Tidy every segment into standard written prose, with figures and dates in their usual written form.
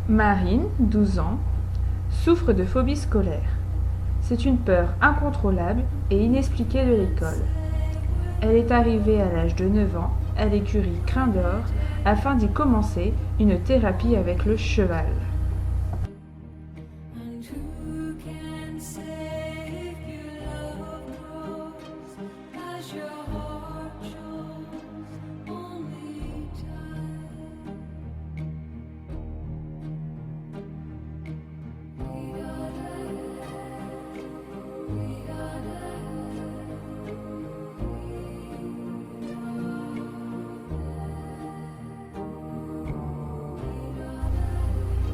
Marine, 12 ans, souffre de phobie scolaire. C'est une peur incontrôlable et inexpliquée de l'école. Elle est arrivée à l'âge de 9 ans à l'écurie Crin d'Or afin d'y commencer une thérapie avec le cheval.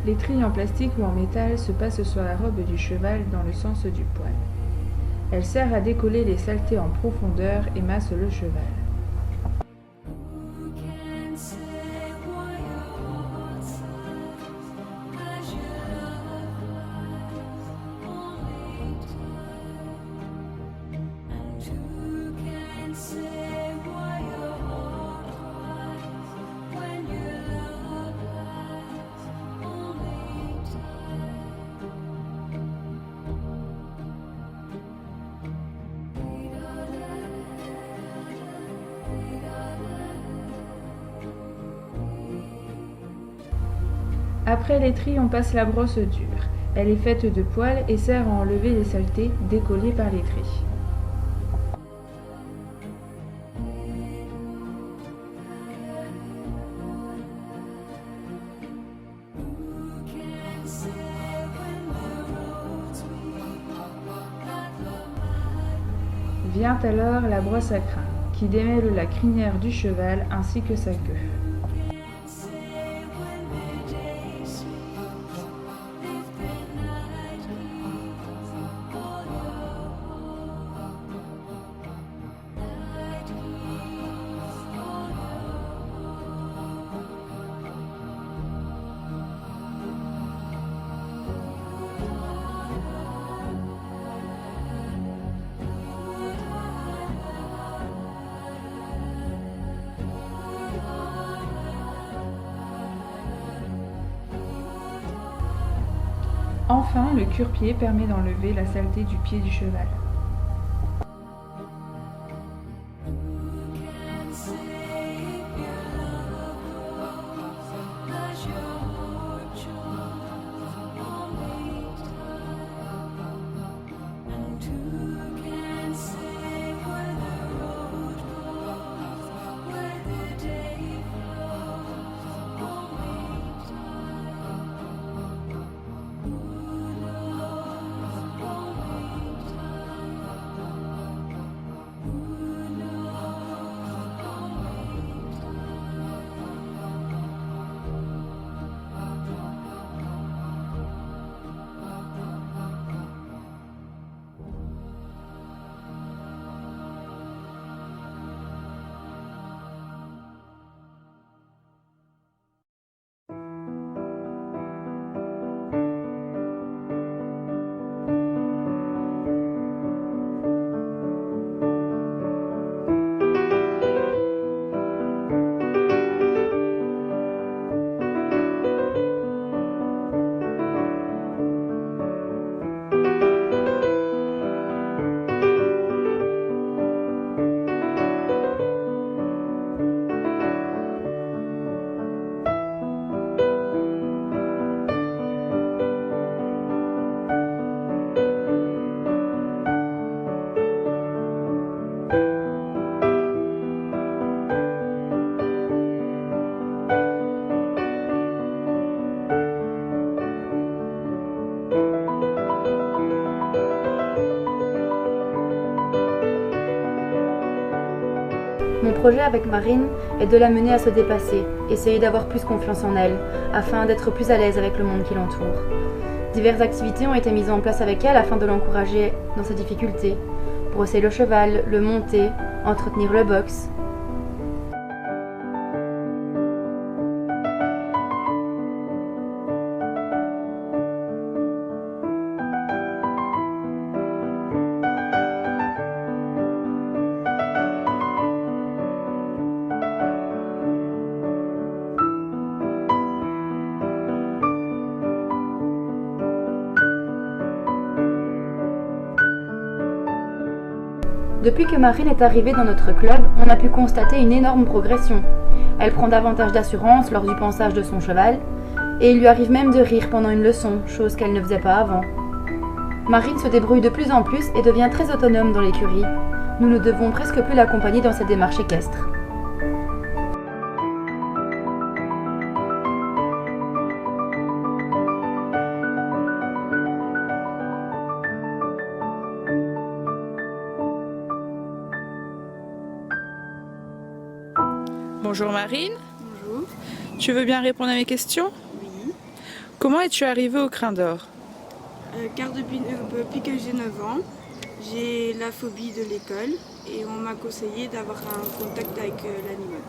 Les trilles en plastique ou en métal se passent sur la robe du cheval dans le sens du poil. Elle sert à décoller les saletés en profondeur et masse le cheval. Après les trilles, on passe la brosse dure. Elle est faite de poils et sert à enlever les saletés décollées par les trilles. Vient alors la brosse à crin, qui démêle la crinière du cheval ainsi que sa queue. Enfin, le cure-pied permet d'enlever la saleté du pied du cheval. Mon projet avec Marine est de la mener à se dépasser, essayer d'avoir plus confiance en elle, afin d'être plus à l'aise avec le monde qui l'entoure. Diverses activités ont été mises en place avec elle afin de l'encourager dans ses difficultés. Brosser le cheval, le monter, entretenir le box. Depuis que Marine est arrivée dans notre club, on a pu constater une énorme progression. Elle prend davantage d'assurance lors du pansage de son cheval, et il lui arrive même de rire pendant une leçon, chose qu'elle ne faisait pas avant. Marine se débrouille de plus en plus et devient très autonome dans l'écurie. Nous ne devons presque plus l'accompagner dans sa démarche équestre. Bonjour Marine, Bonjour. tu veux bien répondre à mes questions? Oui. Comment es-tu arrivée au Crin d'Or? Car depuis que j'ai 9 ans, j'ai la phobie de l'école et on m'a conseillé d'avoir un contact avec l'animal.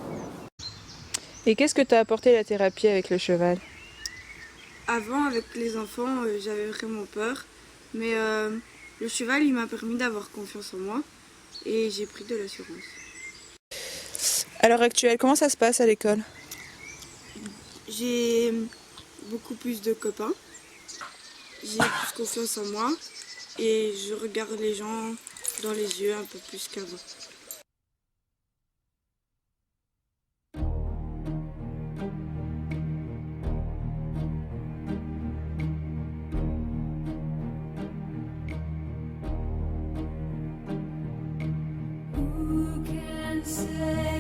Et qu'est-ce que t'a apporté la thérapie avec le cheval? Avant, avec les enfants, j'avais vraiment peur, mais le cheval, il m'a permis d'avoir confiance en moi et j'ai pris de l'assurance. À l'heure actuelle, comment ça se passe à l'école? J'ai beaucoup plus de copains, j'ai plus confiance en moi et je regarde les gens dans les yeux un peu plus qu'avant. Who can say